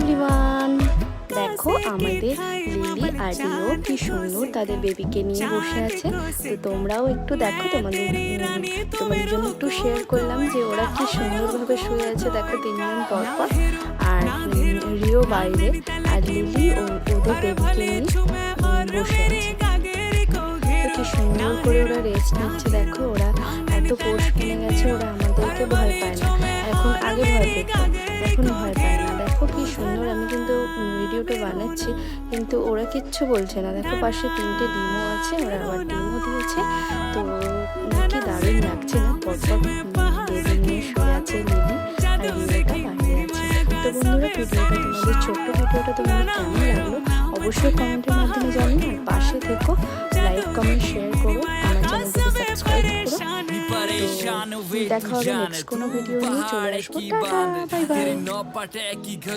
Everyone, দেখো আমাদের lily আর Rio কি সুন্দর তাদের বেবিকে নিয়ে বসে আছে। তো তোমরাও একটু দেখো, তোমাদের জন্য একটু শেয়ার করলাম যে ওরা কি সুন্দরভাবে শুয়ে আছে। দেখো তিনজন পরপর, আর রিও বাইরে আর লিলি ওদের বেবিকে নিয়ে বসে আছে। তো কি সুন্দর করে ওরা রেস্ট নিচ্ছে। দেখো ওরা এত পোষ কিনে গেছে, ওরা আমাদেরকে ভয় পায় না। এখন আগে ভয় পেত, এখন ভয় পায় না। দেখো কি সুন্দর, আমি কিন্তু ভিডিওটা বানাচ্ছি কিন্তু ওরা কিচ্ছু বলছে না। দেখো পাশে 3টে ডিমও আছে, ওরা আবার ডিমও দিয়েছে। তো কি দারুণ লাগছে না, পরপর বেবি নিয়ে শুয়ে আছে লিলি আর রিওটা বাইরে আছে। তো বন্ধুরা, তোমাদের ছোট্ট ভিডিওটা তোমাদের কেমন লাগলো অবশ্যই কমেন্টের মাধ্যমে জানিও। আর পাশে থেকো, লাইক কমেন্ট শেয়ার করো, আমার চ্যানেলটিকে সাবস্ক্রাইব করো। তো দেখা হবে নেক্সট কোনো ভিডিও নিয়ে। চলে আসবো, টাটা, বাই বাই।